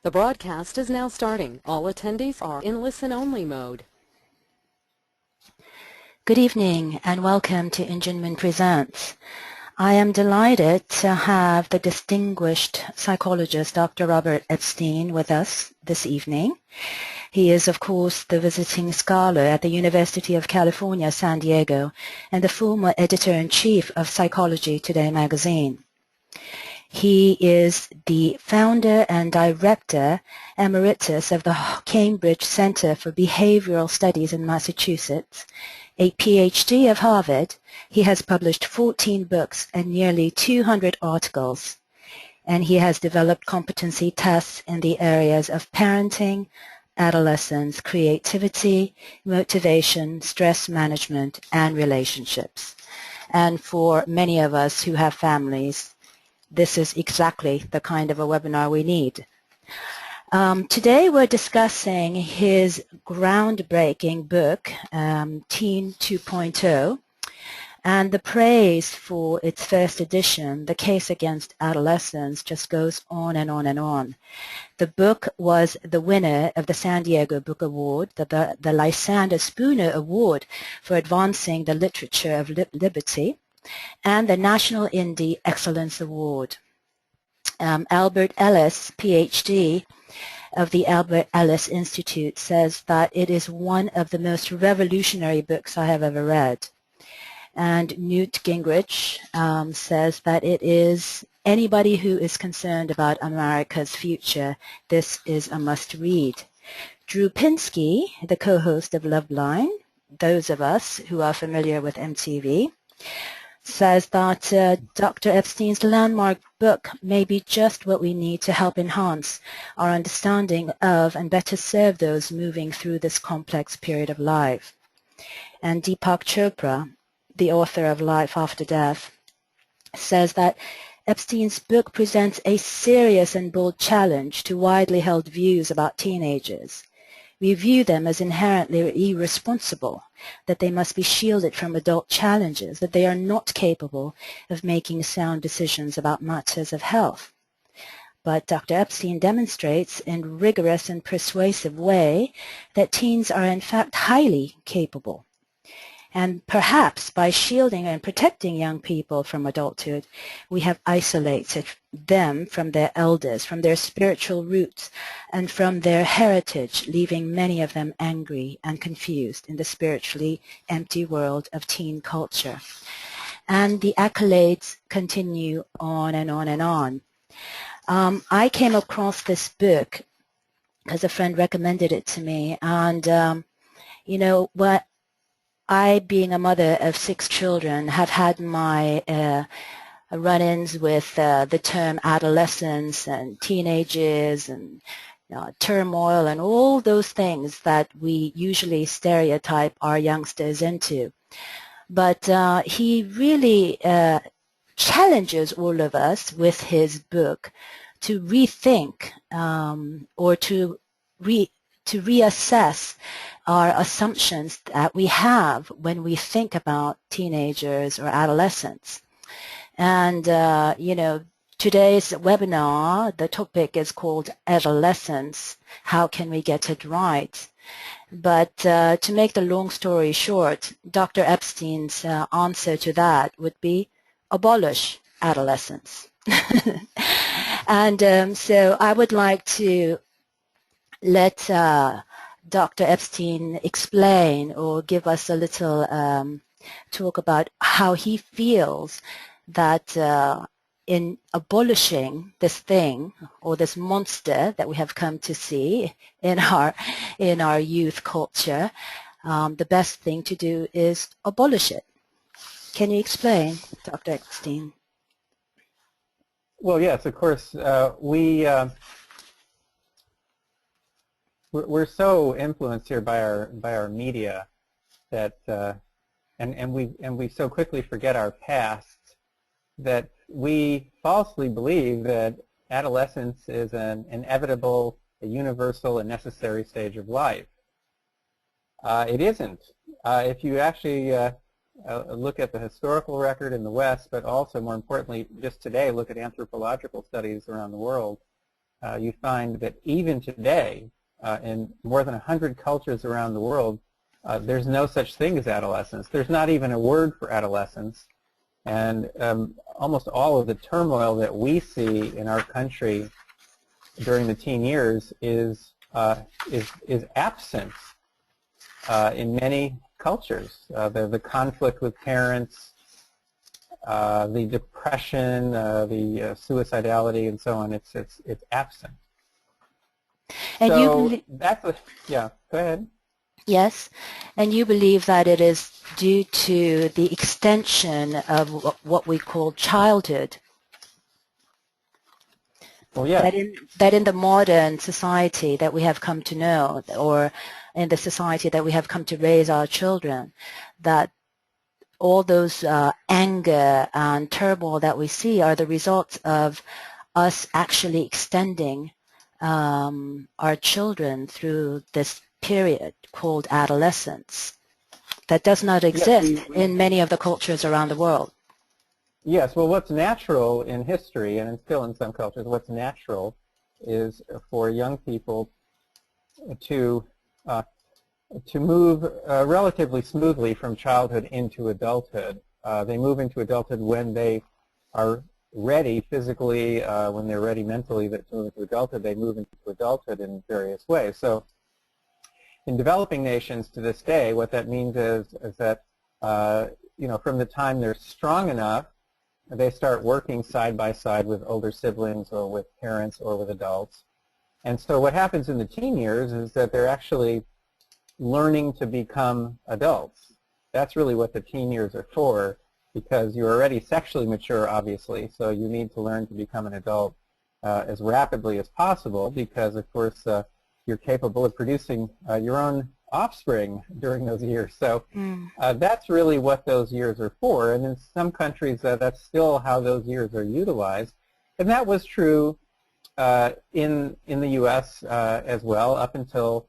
The broadcast is now starting. All attendees are in listen-only mode. Good evening and welcome to Ingenman Presents. I am delighted to have the distinguished psychologist Dr. Robert Epstein with us this evening. He is, of course, the visiting scholar at the University of California, San Diego, and the former editor-in-chief of Psychology Today magazine. He is the founder and director emeritus of the Cambridge Center for Behavioral Studies in Massachusetts, a PhD of Harvard. He has published 14 books and nearly 200 articles, and he has developed competency tests in the areas of parenting, adolescence, creativity, motivation, stress management, and relationships. And for many of us who have families, this is exactly the kind of a webinar we need. Today we're discussing his groundbreaking book, Teen 2.0, and the praise for its first edition, The Case Against Adolescence, just goes on and on and on. The book was the winner of the San Diego Book Award, the Lysander Spooner Award for Advancing the Literature of Liberty, and the National Indie Excellence Award. Albert Ellis, PhD of the Albert Ellis Institute, says that it is one of the most revolutionary books I have ever read. And Newt Gingrich says that it is anybody who is concerned about America's future, this is a must-read. Drew Pinsky, the co-host of Loveline, those of us who are familiar with MTV, says that Dr. Epstein's landmark book may be just what we need to help enhance our understanding of and better serve those moving through this complex period of life. And Deepak Chopra, the author of Life After Death, says that Epstein's book presents a serious and bold challenge to widely held views about teenagers. We view them as inherently irresponsible, that they must be shielded from adult challenges, that they are not capable of making sound decisions about matters of health. But Dr. Epstein demonstrates in a rigorous and persuasive way that teens are in fact highly capable. And perhaps by shielding and protecting young people from adulthood, we have isolated them from their elders, from their spiritual roots, and from their heritage, leaving many of them angry and confused in the spiritually empty world of teen culture. And the accolades continue on and on and on. I came across this book because a friend recommended it to me, and you know what? I, being a mother of 6 children, have had my run-ins with the term adolescence and teenagers and turmoil and all those things that we usually stereotype our youngsters into. But he really challenges all of us with his book to rethink or to reassess our assumptions that we have when we think about teenagers or adolescents. And, you know, today's webinar, the topic is called Adolescence, How Can We Get It Right? But to make the long story short, Dr. Epstein's answer to that would be abolish adolescence. And so I would like to let Dr. Epstein explain or give us a little talk about how he feels that in abolishing this thing or this monster that we have come to see in our youth culture, the best thing to do is abolish it. Can you explain, Dr. Epstein? Well, yes, of course. We're so influenced here by our media that and we so quickly forget our past that we falsely believe that adolescence is an inevitable, a universal and necessary stage of life. It isn't. If you actually look at the historical record in the West, but also more importantly just today look at anthropological studies around the world, you find that even today, in more than 100 cultures around the world, there's no such thing as adolescence. There's not even a word for adolescence. And almost all of the turmoil that we see in our country during the teen years is absent in many cultures. The conflict with parents, the depression, the suicidality, and so on. It's absent. And so yeah. Go ahead. Yes, and you believe that it is due to the extension of what we call childhood. Well, yeah. That in the modern society that we have come to know, or in the society that we have come to raise our children, that all those anger and turmoil that we see are the results of us actually extending our children through this period called adolescence that does not exist in many of the cultures around the world. Yes, well, what's natural in history, and still in some cultures, what's natural is for young people to move relatively smoothly from childhood into adulthood. They move into adulthood when they are ready physically, when they're ready mentally to move into adulthood. They move into adulthood in various ways. So in developing nations to this day, what that means is that from the time they're strong enough, they start working side by side with older siblings or with parents or with adults. And so what happens in the teen years is that they're actually learning to become adults. That's really what the teen years are for, because you're already sexually mature, obviously, so you need to learn to become an adult as rapidly as possible, because, of course, you're capable of producing your own offspring during those years. So that's really what those years are for. And in some countries, that's still how those years are utilized. And that was true in the U.S. As well, up until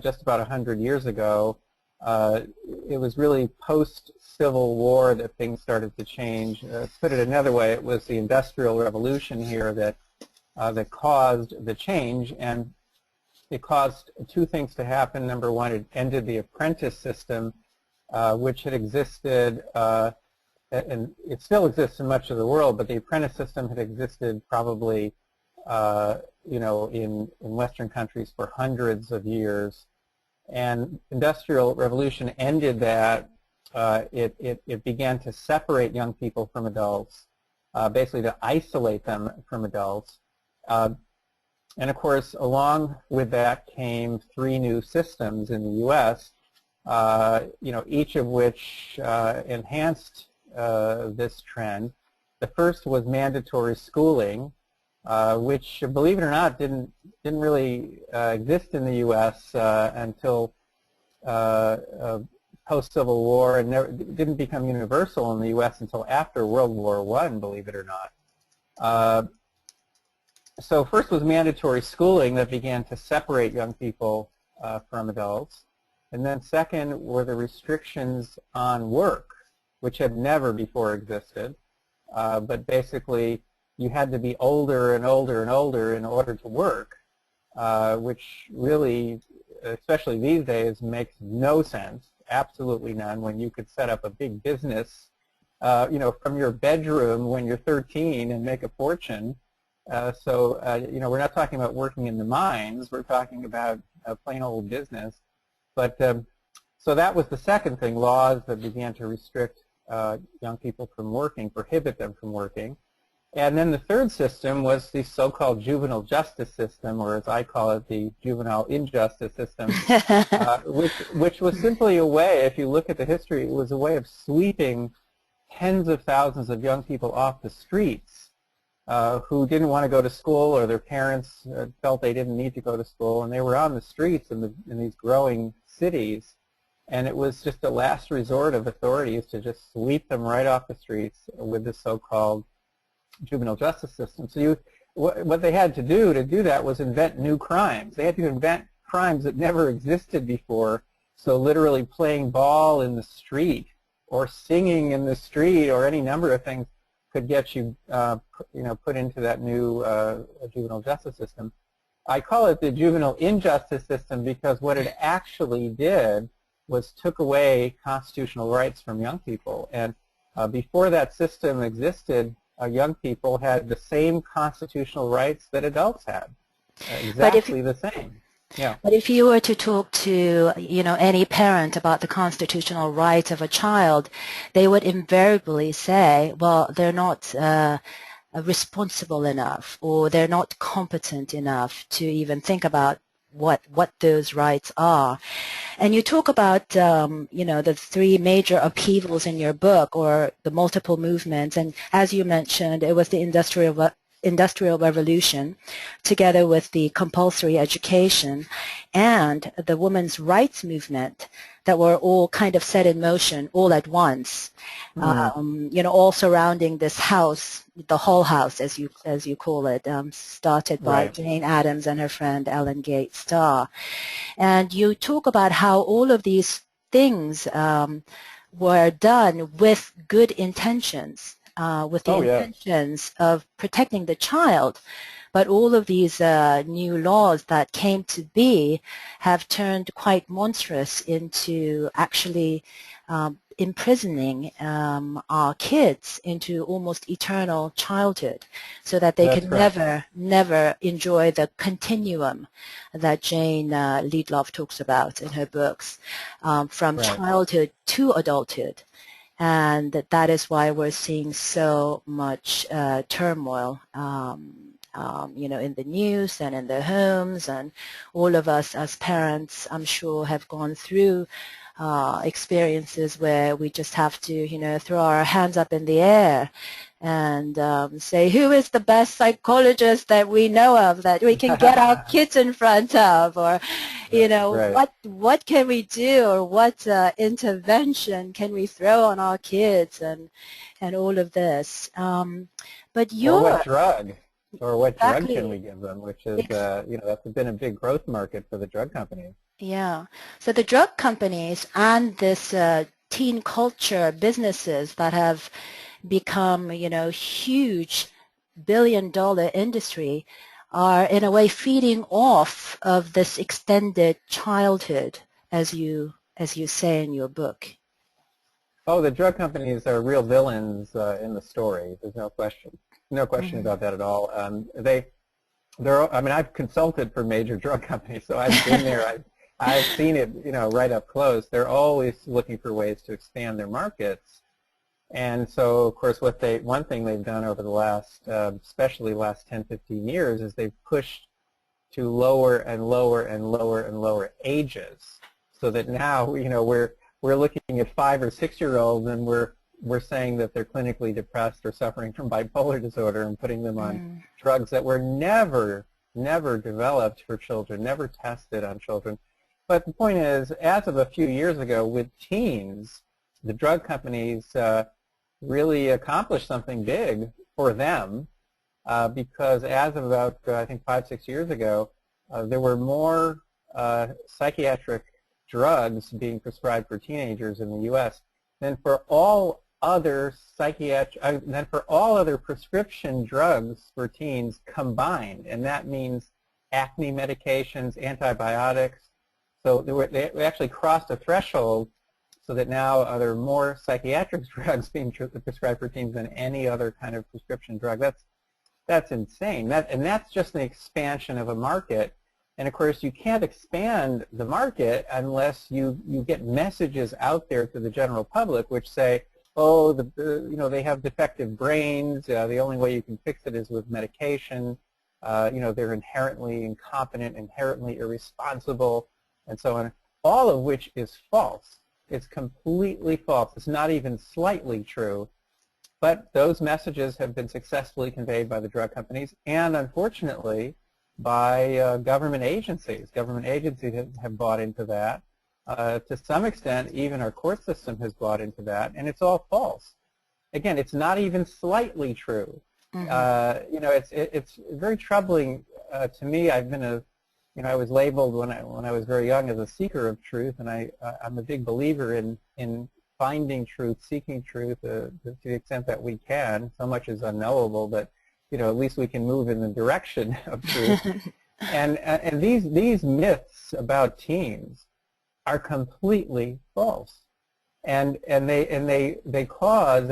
just about 100 years ago. It was really post-Civil War that things started to change. Put it another way, it was the Industrial Revolution here that caused the change, and it caused two things to happen. Number one, it ended the apprentice system, which had existed, and it still exists in much of the world, but the apprentice system had existed probably, in Western countries for hundreds of years. And Industrial Revolution ended that. It began to separate young people from adults, basically to isolate them from adults. And of course, along with that came three new systems in the U.S., each of which enhanced this trend. The first was mandatory schooling, which, believe it or not, didn't really exist in the U.S. Until post-Civil War, and didn't become universal in the U.S. until after World War I, believe it or not. So first was mandatory schooling that began to separate young people from adults. And then second were the restrictions on work, which had never before existed. But basically, you had to be older and older and older in order to work, which really, especially these days, makes no sense, absolutely none, when you could set up a big business, from your bedroom when you're 13 and make a fortune. We're not talking about working in the mines. We're talking about a plain old business. But so that was the second thing, laws that began to restrict young people from working, prohibit them from working. And then the third system was the so-called juvenile justice system, or as I call it, the juvenile injustice system, which was simply a way, if you look at the history, it was a way of sweeping tens of thousands of young people off the streets who didn't want to go to school, or their parents felt they didn't need to go to school, and they were on the streets in these growing cities. And it was just a last resort of authorities to just sweep them right off the streets with the so-called juvenile justice system. So what they had to do that was invent new crimes. They had to invent crimes that never existed before. So literally playing ball in the street or singing in the street or any number of things could get you, put into that new juvenile justice system. I call it the juvenile injustice system because what it actually did was took away constitutional rights from young people. And before that system existed, young people had the same constitutional rights that adults had, exactly the same. Yeah. But if you were to talk to, any parent about the constitutional rights of a child, they would invariably say, well, they're not responsible enough, or they're not competent enough to even think about what those rights are. And you talk about, the three major upheavals in your book, or the multiple movements, and as you mentioned, it was the Industrial Revolution, together with the compulsory education and the women's rights movement, that were all kind of set in motion all at once, all surrounding this house, the Hull House, as you call it, started by Jane Addams and her friend Ellen Gates Starr. And you talk about how all of these things were done with good intentions, with the intentions of protecting the child. But all of these new laws that came to be have turned quite monstrous into actually imprisoning our kids into almost eternal childhood, so that they can never enjoy the continuum that Jane Liedloff talks about in her books, from childhood to adulthood. And that is why we're seeing so much turmoil, in the news and in their homes. And all of us as parents, I'm sure, have gone through experiences where we just have to, throw our hands up in the air and say, who is the best psychologist that we know of that we can get our kids in front of, or what can we do, or what intervention can we throw on our kids, and all of this. But or what drug, or what drug can we give them, which is that's been a big growth market for the drug companies. Yeah. So the drug companies and this teen culture businesses that have become, huge billion-dollar industry are in a way feeding off of this extended childhood, as you say in your book. Oh, the drug companies are real villains in the story. There's no question. No question about that at all. I've consulted for major drug companies, so I've been there. I've seen it, right up close. They're always looking for ways to expand their markets. And so, of course, one thing they've done over the last, especially last 10, 15 years, is they've pushed to lower and lower and lower and lower ages, so that now, we're looking at 5 or 6-year-olds, and we're saying that they're clinically depressed or suffering from bipolar disorder, and putting them on drugs that were never developed for children, never tested on children. But the point is, as of a few years ago, with teens, the drug companies really accomplished something big for them, because as of about, I think, 5, 6 years ago, there were more psychiatric drugs being prescribed for teenagers in the U.S. than for all other prescription drugs for teens combined, and that means acne medications, antibiotics. So they actually crossed a threshold, so that now there are more psychiatric drugs being prescribed for teens than any other kind of prescription drug. That's insane. And that's just an expansion of a market. And of course, you can't expand the market unless you get messages out there to the general public which say, oh, they have defective brains. The only way you can fix it is with medication. They're inherently incompetent, inherently irresponsible, and so on. All of which is false. It's completely false. It's not even slightly true. But those messages have been successfully conveyed by the drug companies, and unfortunately by government agencies. Government agencies have bought into that. To some extent, even our court system has bought into that, and it's all false. Again, it's not even slightly true. It's very troubling to me. I've been I was labeled when I was very young as a seeker of truth, and I'm a big believer in finding truth, seeking truth to the extent that we can. So much is unknowable, but at least we can move in the direction of truth. And these myths about teens are completely false, and they cause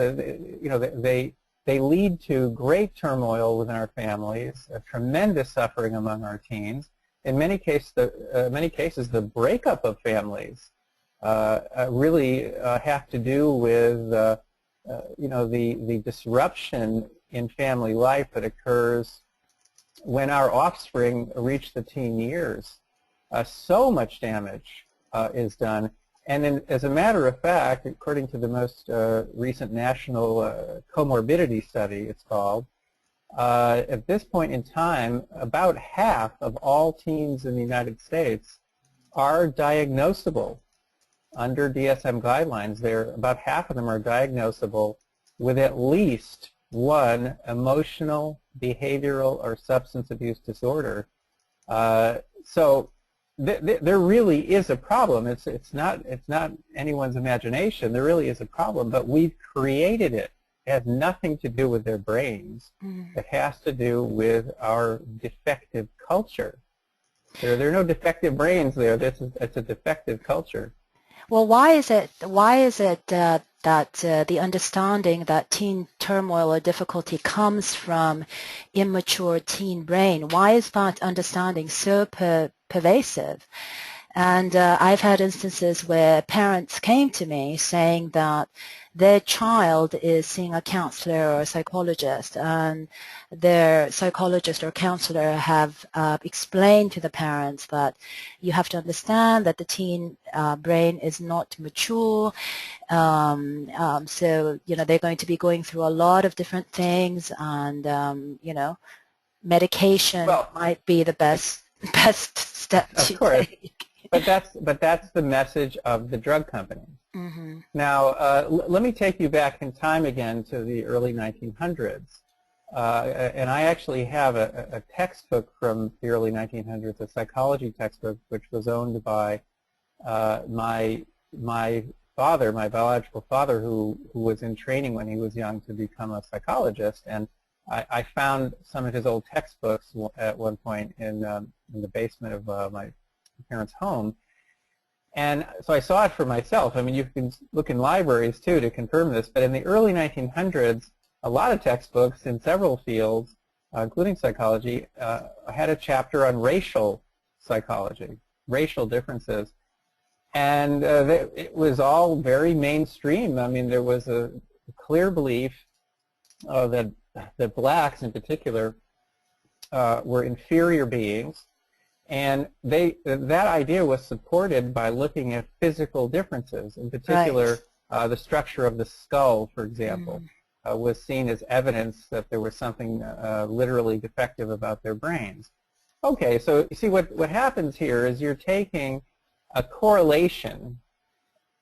they lead to great turmoil within our families, a tremendous suffering among our teens. In many cases, the breakup of families really have to do with the disruption in family life that occurs when our offspring reach the teen years. So much damage is done. And as a matter of fact, according to the most recent national comorbidity study, it's called, at this point in time, about half of all teens in the United States are diagnosable under DSM guidelines. About half of them are diagnosable with at least one emotional, behavioral, or substance abuse disorder. So there really is a problem. It's not anyone's imagination. There really is a problem, but we've created it. It has nothing to do with their brains. It has to do with our defective culture. There are no defective brains there. It's a defective culture. Well, why is it that the understanding that teen turmoil or difficulty comes from immature teen brain? Why is that understanding so pervasive? And I've had instances where parents came to me saying that their child is seeing a counselor or a psychologist, and their psychologist or counselor have explained to the parents that you have to understand that the teen brain is not mature, so they're going to be going through a lot of different things, and medication might be the best step to take. But that's the message of the drug companies. Mm-hmm. Now, let me take you back in time again to the early 1900s. And I actually have a textbook from the early 1900s, a psychology textbook, which was owned by my father, my biological father, who was in training when he was young to become a psychologist. And I found some of his old textbooks at one point in the basement of my parents' home. And so I saw it for myself. I mean, you can look in libraries, too, to confirm this. But in the early 1900s, a lot of textbooks in several fields, including psychology, had a chapter on racial psychology, racial differences. And it was all very mainstream. I mean, there was a clear belief that blacks, in particular, were inferior beings. And that idea was supported by looking at physical differences. In particular, the structure of the skull, for example, was seen as evidence that there was something literally defective about their brains. Okay, so you see what happens here is you're taking a correlation,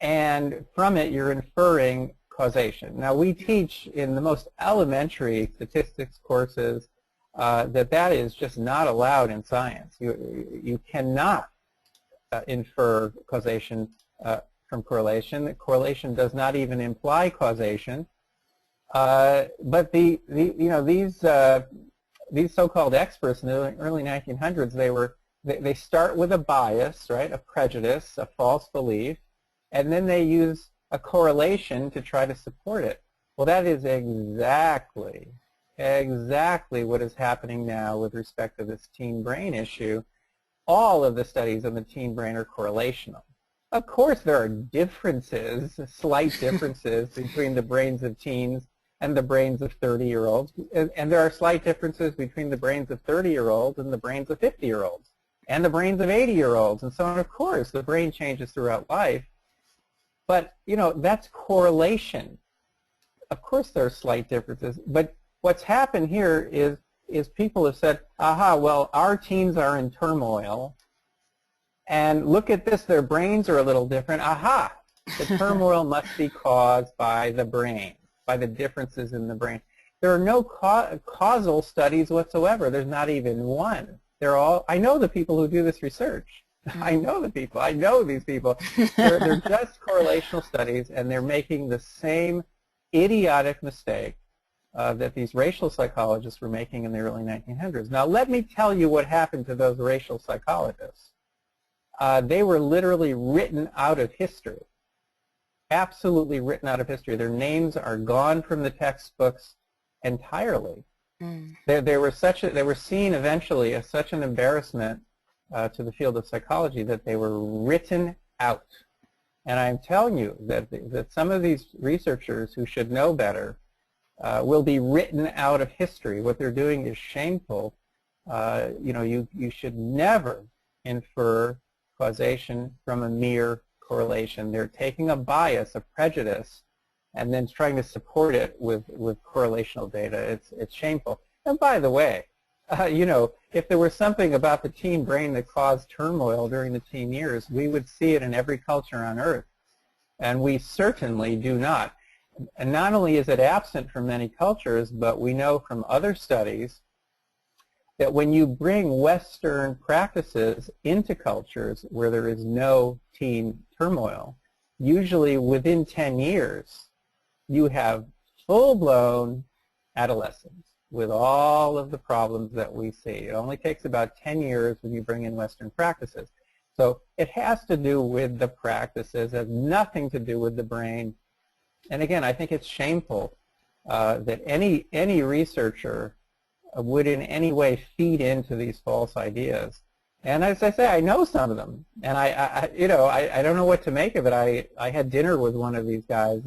and from it you're inferring causation. Now, we teach in the most elementary statistics courses that is just not allowed in science. You cannot infer causation from correlation. Correlation does not even imply causation. But these so-called experts in the early 1900s, they start with a bias, right, a prejudice, a false belief, and then they use a correlation to try to support it. Well, that is exactly what is happening now with respect to this teen brain issue. All of the studies on the teen brain are correlational. Of course, there are differences, slight differences between the brains of teens and the brains of 30-year-olds, and there are slight differences between the brains of 30-year-olds and the brains of 50-year-olds, and the brains of 80-year-olds, and so on. Of course, the brain changes throughout life, but that's correlation. Of course, there are slight differences, but what's happened here is people have said, aha, well, our teens are in turmoil, and look at this, their brains are a little different. Aha, the turmoil must be caused by the brain, by the differences in the brain. There are no causal studies whatsoever. There's not even one. I know the people who do this research. I know the people. I know these people. They're just correlational studies, and they're making the same idiotic mistake that these racial psychologists were making in the early 1900s. Now, let me tell you what happened to those racial psychologists. They were literally written out of history, absolutely written out of history. Their names are gone from the textbooks entirely. They were seen eventually as such an embarrassment to the field of psychology that they were written out. And I'm telling you that some of these researchers who should know better will be written out of history. What they're doing is shameful. You should never infer causation from a mere correlation. They're taking a bias, a prejudice, and then trying to support it with correlational data. It's shameful. And by the way, if there was something about the teen brain that caused turmoil during the teen years, we would see it in every culture on Earth. And we certainly do not. And not only is it absent from many cultures, but we know from other studies that when you bring Western practices into cultures where there is no teen turmoil, usually within 10 years, you have full-blown adolescence with all of the problems that we see. It only takes about 10 years when you bring in Western practices. So it has to do with the practices. It has nothing to do with the brain. And again, I think it's shameful that any researcher would in any way feed into these false ideas. And as I say, I know some of them, and I don't know what to make of it. I had dinner with one of these guys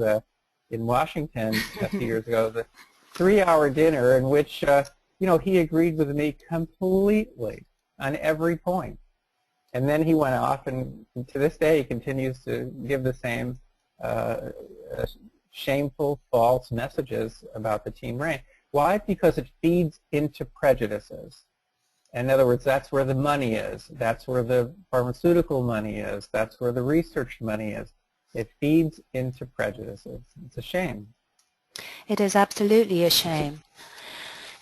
in Washington a few years ago, the 3-hour dinner in which he agreed with me completely on every point. And then he went off, and to this day he continues to give the same shameful, false messages about the teen brain. Why? Because it feeds into prejudices. In other words, that's where the money is. That's where the pharmaceutical money is. That's where the research money is. It feeds into prejudices. It's a shame. It is absolutely a shame.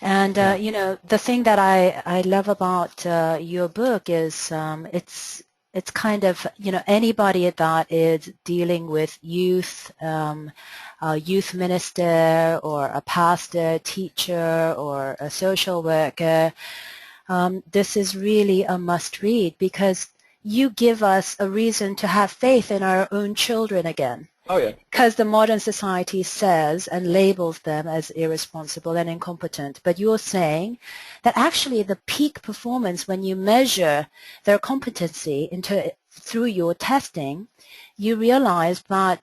And, the thing that I love about your book is it's kind of, anybody that is dealing with youth, a youth minister or a pastor, teacher, or a social worker, this is really a must-read because you give us a reason to have faith in our own children again. Oh, yeah. Because the modern society says and labels them as irresponsible and incompetent. But you're saying that actually the peak performance, when you measure their competency through your testing, you realize that,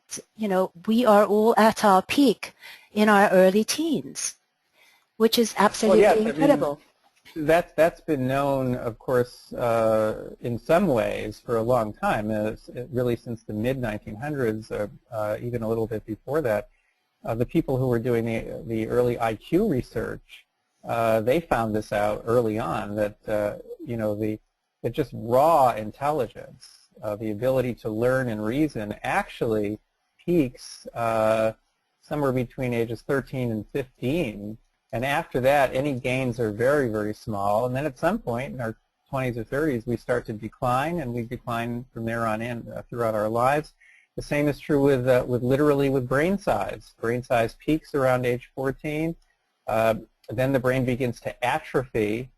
we are all at our peak in our early teens, which is absolutely incredible. That's been known, of course, in some ways for a long time, really since the mid-1900s, even a little bit before that. The people who were doing the early IQ research, they found this out early on, that the just raw intelligence, the ability to learn and reason, actually peaks somewhere between ages 13 and 15. And after that, any gains are very, very small. And then at some point in our 20s or 30s, we start to decline, and we decline from there on in throughout our lives. The same is true with literally with brain size. Brain size peaks around age 14. Then the brain begins to atrophy,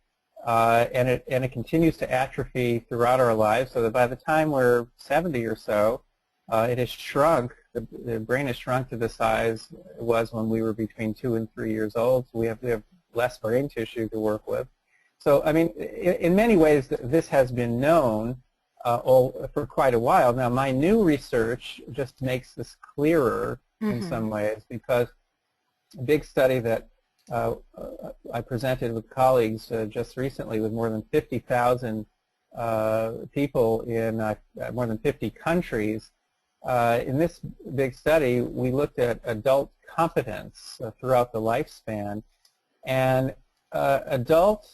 and it continues to atrophy throughout our lives, so that by the time we're 70 or so, it has shrunk. The brain has shrunk to the size it was when we were between 2 and 3 years old. So we have less brain tissue to work with. So I mean, in many ways, this has been known for quite a while. Now, my new research just makes this clearer in some ways, because a big study that I presented with colleagues just recently with more than 50,000 people in more than 50 countries. In this big study, we looked at adult competence throughout the lifespan, and adult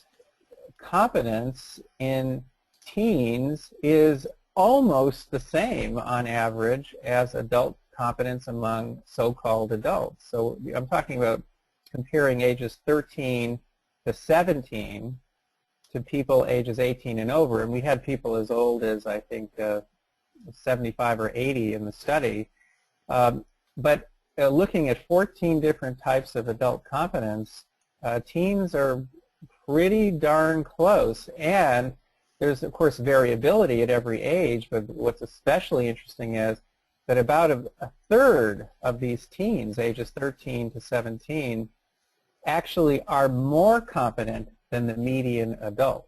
competence in teens is almost the same on average as adult competence among so-called adults. So I'm talking about comparing ages 13 to 17. to people ages 18 and over, and we had people as old as, I think, 75 or 80 in the study. But looking at 14 different types of adult competence, teens are pretty darn close. And there's, of course, variability at every age, but what's especially interesting is that about a third of these teens, ages 13 to 17, actually are more competent than the median adult.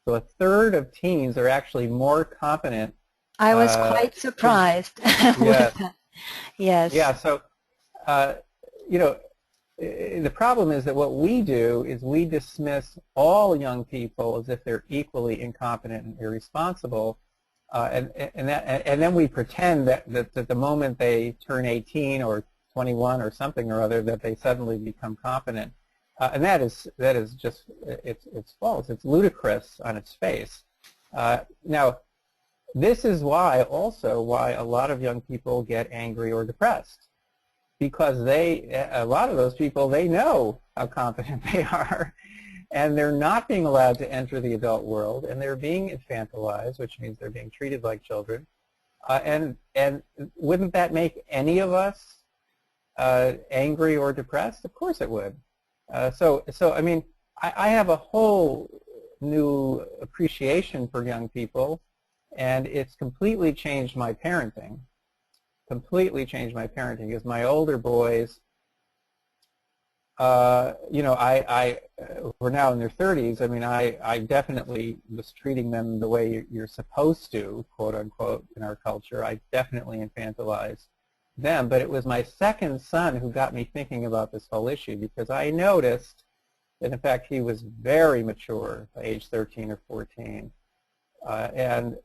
So a third of teens are actually more competent. I was quite surprised with that. Yes. Yeah, so, you know, the problem is that what we do is we dismiss all young people as if they're equally incompetent and irresponsible, and then we pretend that the moment they turn 18 or 21 or something or other that they suddenly become competent, and that is just it's false. It's ludicrous on its face. Now, this is why a lot of young people get angry or depressed, because a lot of those people, they know how competent they are, and they're not being allowed to enter the adult world, and they're being infantilized, which means they're being treated like children. And wouldn't that make any of us angry or depressed? Of course it would. So I mean, I have a whole new appreciation for young people, and it's completely changed my parenting. Completely changed my parenting, because my older boys, you know, we're now in their 30s. I mean, I definitely was treating them the way you're supposed to, quote unquote, in our culture. I definitely infantilized them, but it was my second son who got me thinking about this whole issue, because I noticed that, in fact, he was very mature by age 13 or 14. And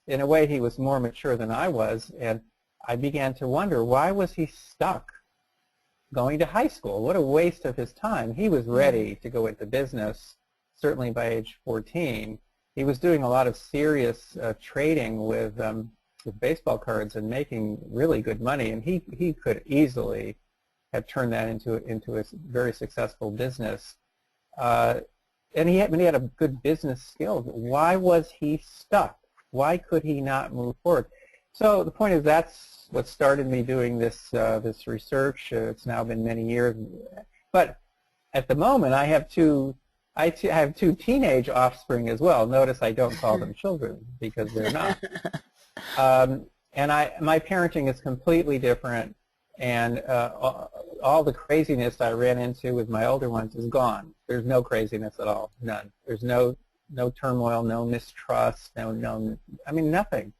in a way, he was more mature than I was, and I began to wonder, why was he stuck going to high school? What a waste of his time. He was ready to go into business, certainly by age 14. He was doing a lot of serious trading with baseball cards and making really good money, and he could easily have turned that into a very successful business. And he had a good business skills. Why was he stuck? Why could he not move forward? So the point is, that's what started me doing this this research. It's now been many years, but at the moment I have two teenage offspring as well. Notice I don't call them children, because they're not. And my parenting is completely different, and all the craziness I ran into with my older ones is gone. There's no craziness at all, none. There's no turmoil, no mistrust, I mean, nothing.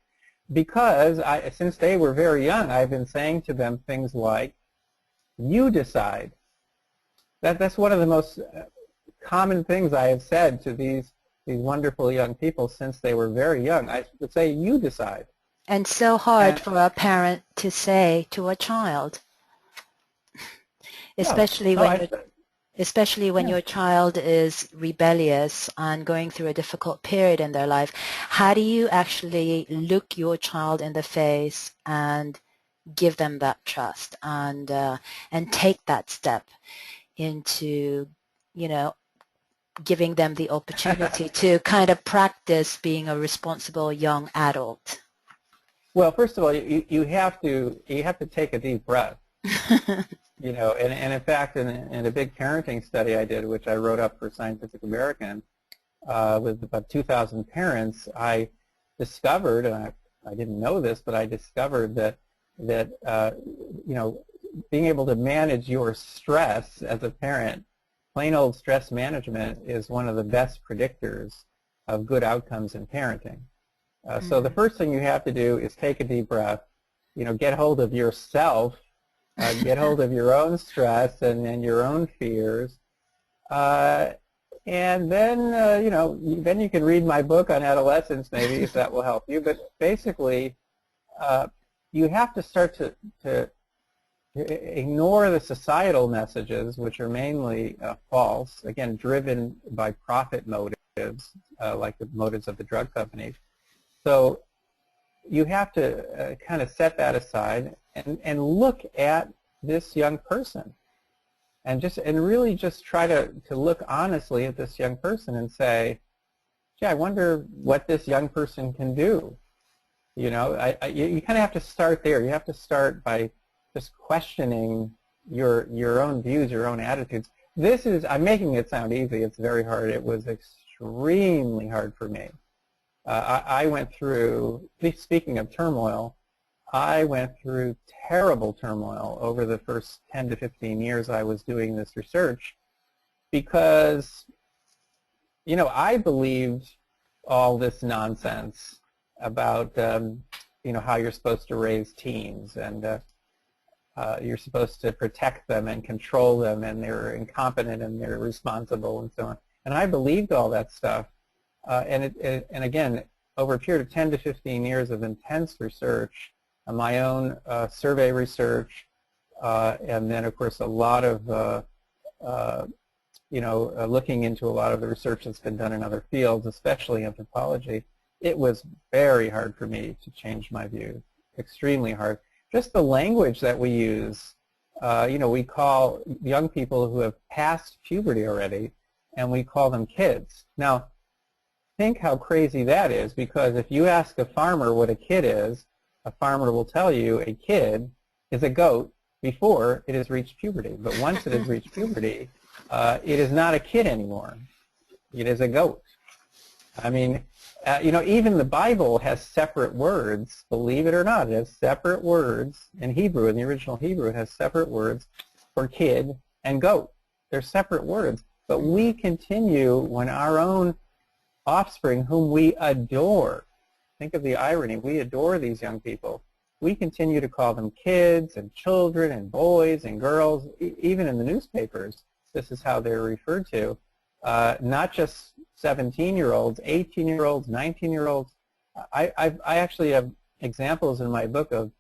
Because since they were very young, I've been saying to them things like, you decide. That's one of the most common things I have said to these wonderful young people since they were very young. I would say, you decide. And so hard for a parent to say to a child, especially when your child is rebellious and going through a difficult period in their life. How do you actually look your child in the face and give them that trust and take that step into, you know, giving them the opportunity to kind of practice being a responsible young adult? Well, first of all, you have to take a deep breath. You know, and in fact, in a big parenting study I did, which I wrote up for Scientific American, with about 2,000 parents, I discovered, and I didn't know this, but I discovered that you know, being able to manage your stress as a parent, plain old stress management, is one of the best predictors of good outcomes in parenting. So the first thing you have to do is take a deep breath, you know, get hold of yourself, get hold of your own stress and your own fears, and then, you know, then you can read my book on adolescence, maybe, if that will help you. But basically, you have to start to ignore the societal messages, which are mainly false, again, driven by profit motives, like the motives of the drug companies. So you have to kind of set that aside and look at this young person and really just try to look honestly at this young person and say, gee, I wonder what this young person can do. You know, you kind of have to start there. You have to start by just questioning your own views, your own attitudes. I'm making it sound easy. It's very hard. It was extremely hard for me. I went through, speaking of turmoil, I went through terrible turmoil over the first 10 to 15 years I was doing this research because, you know, I believed all this nonsense about, you know, how you're supposed to raise teens and you're supposed to protect them and control them and they're incompetent and they're irresponsible and so on. And I believed all that stuff. And again, over a period of 10 to 15 years of intense research, my own survey research, and then of course a lot of you know, looking into a lot of the research that's been done in other fields, especially anthropology, it was very hard for me to change my view, extremely hard. Just the language that we use, you know, we call young people who have passed puberty already, and we call them kids. Now, think how crazy that is, because if you ask a farmer what a kid is, a farmer will tell you a kid is a goat before it has reached puberty. But once it has reached puberty, it is not a kid anymore. It is a goat. I mean, you know, even the Bible has separate words, believe it or not. It has separate words in Hebrew, in the original Hebrew, it has separate words for kid and goat. They're separate words. But we continue when our own offspring, whom we adore, think of the irony, we adore these young people, we continue to call them kids and children and boys and girls. Even in the newspapers, this is how they're referred to. Not just 17-year-olds, 18-year-olds, 19-year-olds. I actually have examples in my book of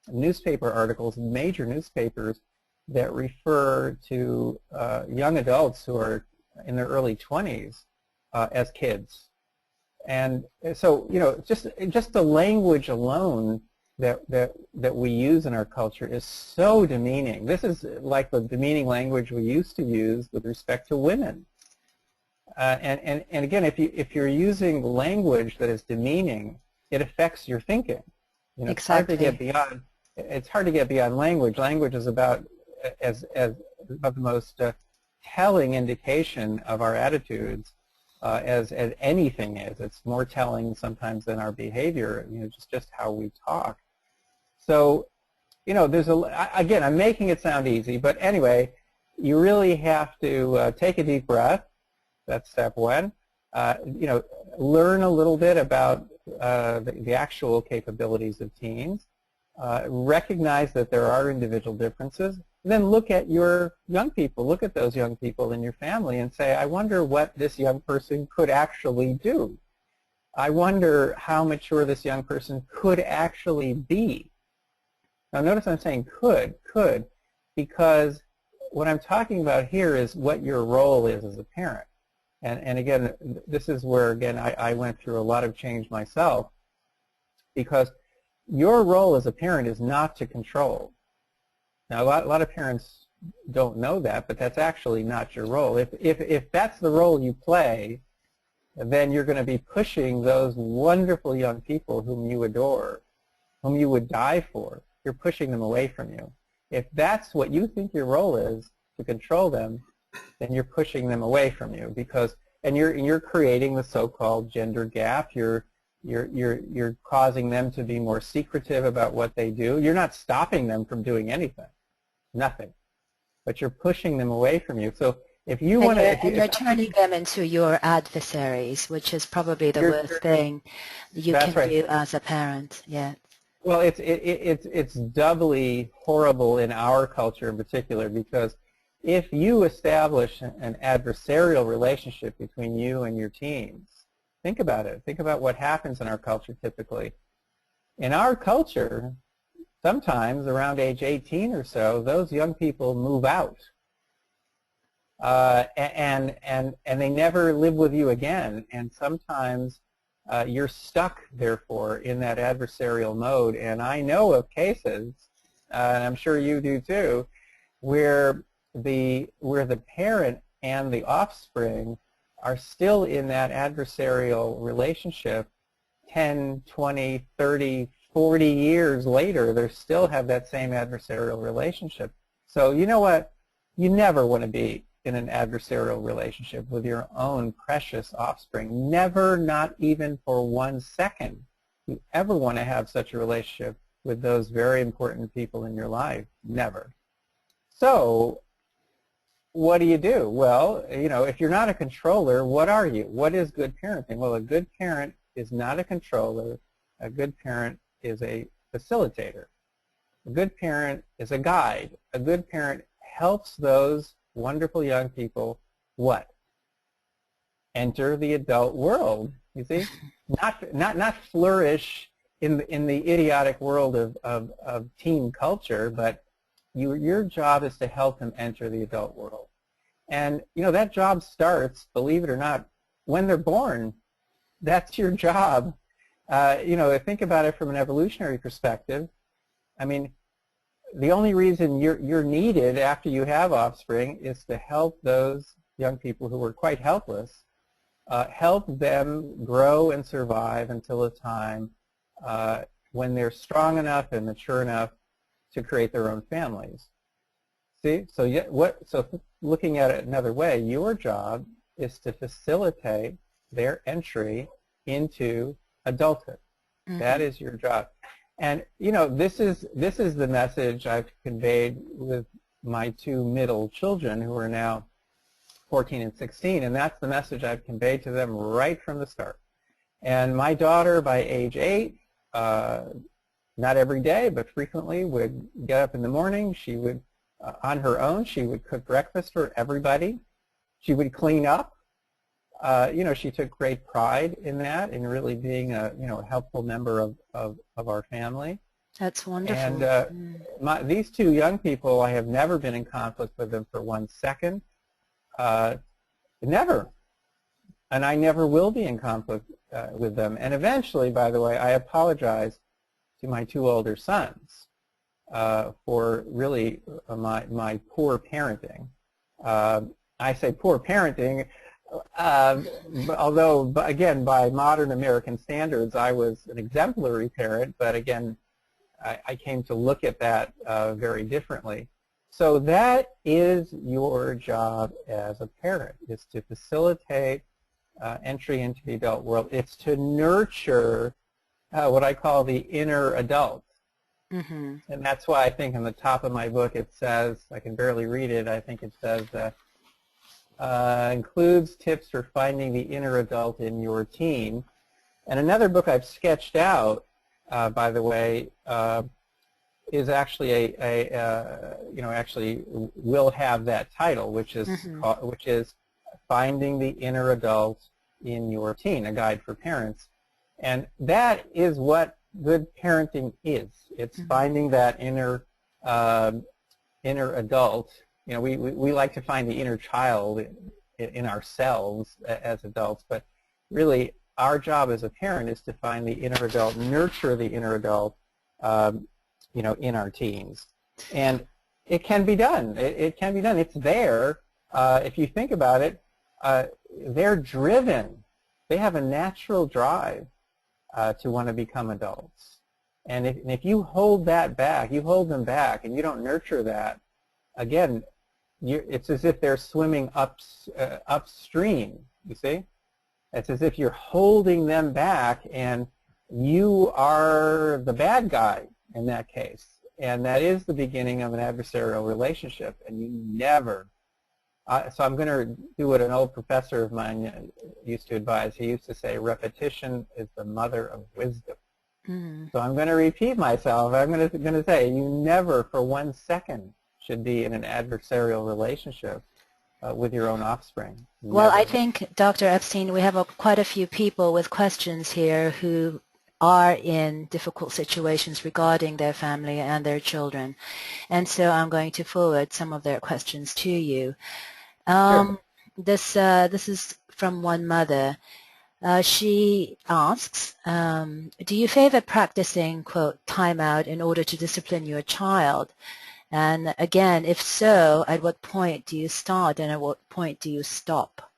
newspaper articles, major newspapers, that refer to young adults who are in their early 20s as kids. And so, you know, just the language alone that we use in our culture is so demeaning. This is like the demeaning language we used to use with respect to women. And again, if you're using language that is demeaning, it affects your thinking. You know, Exactly. It's hard to get beyond language. Language is about the most telling indication of our attitudes as anything is. It's more telling sometimes than our behavior. You know, just how we talk. So, you know, again, I'm making it sound easy, but anyway, you really have to take a deep breath. That's step one. You know, learn a little bit about the actual capabilities of teens. Recognize that there are individual differences. Then look at your young people. Look at those young people in your family and say, I wonder what this young person could actually do. I wonder how mature this young person could actually be. Now notice I'm saying could, because what I'm talking about here is what your role is as a parent. And again, this is where, again, I went through a lot of change myself, because your role as a parent is not to control. Now, a lot of parents don't know that, but that's actually not your role. If that's the role you play, then you're going to be pushing those wonderful young people whom you adore, whom you would die for. You're pushing them away from you. If that's what you think your role is, to control them, then you're pushing them away from you, and you're creating the so-called gender gap. You're causing them to be more secretive about what they do. You're not stopping them from doing anything, nothing, but you're pushing them away from you. So if you want to, you're turning them into your adversaries, which is probably the worst thing you can do as a parent. Yeah. Well, it's doubly horrible in our culture in particular, because if you establish an adversarial relationship between you and your teens, think about it. Think about what happens in our culture typically. In our culture, sometimes around age 18 or so, those young people move out. And they never live with you again. And sometimes you're stuck, therefore, in that adversarial mode. And I know of cases, and I'm sure you do too, where where the parent and the offspring are still in that adversarial relationship 10, 20, 30, 40 years later, they still have that same adversarial relationship. So you know what? You never want to be in an adversarial relationship with your own precious offspring. Never, not even for 1 second, you ever want to have such a relationship with those very important people in your life. Never. So what do you do? Well, you know, if you're not a controller, what are you? What is good parenting? Well, a good parent is not a controller. A good parent is a facilitator. A good parent is a guide. A good parent helps those wonderful young people what? Enter the adult world. You see, not flourish in the idiotic world of teen culture, but your job is to help them enter the adult world. And you know that job starts, believe it or not, when they're born. That's your job. You know, think about it from an evolutionary perspective. I mean, the only reason you're needed after you have offspring is to help those young people who are quite helpless, help them grow and survive until a time when they're strong enough and mature enough to create their own families. See, so looking at it another way, your job is to facilitate their entry into adulthood. Mm-hmm. That is your job. And you know, this is the message I've conveyed with my two middle children who are now 14 and 16, and that's the message I've conveyed to them right from the start. And my daughter, by age 8, not every day, but frequently, would get up in the morning. She would, on her own, she would cook breakfast for everybody. She would clean up. You know, she took great pride in that, in really being a helpful member of our family. That's wonderful. And these two young people, I have never been in conflict with them for 1 second. Never. And I never will be in conflict with them. And eventually, by the way, I apologize to my two older sons for really my poor parenting. I say poor parenting, although, again, by modern American standards, I was an exemplary parent, but again, I came to look at that very differently. So that is your job as a parent, is to facilitate entry into the adult world. It's to nurture what I call the inner adult. Mm-hmm. And that's why I think on the top of my book it says, I can barely read it, I think it says, includes tips for finding the inner adult in your teen. And another book I've sketched out, by the way, is actually actually will have that title, which is mm-hmm. Which is Finding the Inner Adult in Your Teen, a guide for parents. And that is what good parenting is. It's mm-hmm. finding that inner adult. You know, we like to find the inner child in ourselves as adults, but really our job as a parent is to find the inner adult, nurture the inner adult, in our teens. And it can be done. It can be done. It's there. If you think about it, they're driven. They have a natural drive to want to become adults. And if you hold that back, you hold them back, and you don't nurture that, again, it's as if they're swimming upstream, you see? It's as if you're holding them back, and you are the bad guy in that case. And that is the beginning of an adversarial relationship, and you never. So I'm going to do what an old professor of mine used to advise. He used to say, repetition is the mother of wisdom. Mm-hmm. So I'm going to repeat myself. I'm going to say, you never for 1 second should be in an adversarial relationship with your own offspring. Never. Well, I think, Dr. Epstein, we have quite a few people with questions here who are in difficult situations regarding their family and their children. And so I'm going to forward some of their questions to you. Sure. This is from one mother. She asks, do you favor practicing, quote, timeout in order to discipline your child? And again, if so, at what point do you start and at what point do you stop?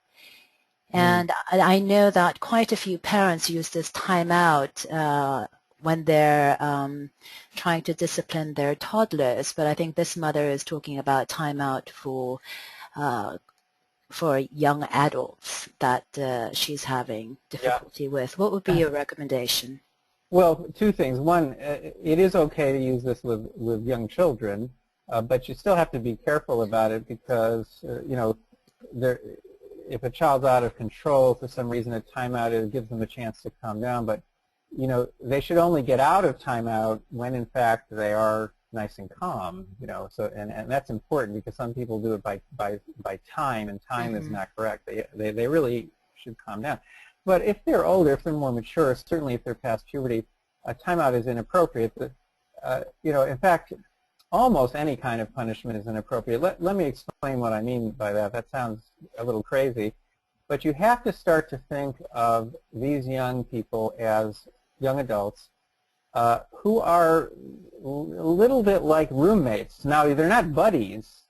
And I know that quite a few parents use this timeout when they're trying to discipline their toddlers, but I think this mother is talking about timeout for young adults that she's having difficulty with. What would be your recommendation? Well, two things. One, it is okay to use this with young children, but you still have to be careful about it because, you know, if a child's out of control for some reason, a timeout, it gives them a chance to calm down. But, you know, they should only get out of timeout when, in fact, they are nice and calm. You know, so and that's important because some people do it by time, and time is not correct. They really should calm down. But if they're older, if they're more mature, certainly if they're past puberty, a timeout is inappropriate. But, you know, in fact, almost any kind of punishment is inappropriate. Let me explain what I mean by that. That sounds a little crazy. But you have to start to think of these young people as young adults who are a little bit like roommates. Now, they're not buddies.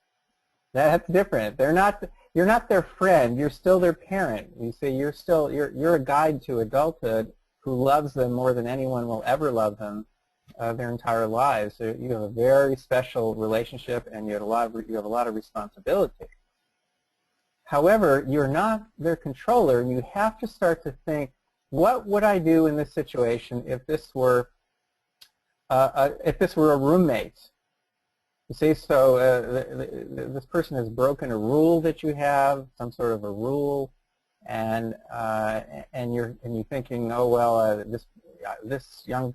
That's different. You're not their friend. You're still their parent. You see, you're a guide to adulthood who loves them more than anyone will ever love them their entire lives. So you have a very special relationship, and you have a lot of responsibility. However, you're not their controller, and you have to start to think, what would I do in this situation if this were a roommate? You see, so this person has broken a rule that you have, some sort of a rule, and you're thinking, oh well, this young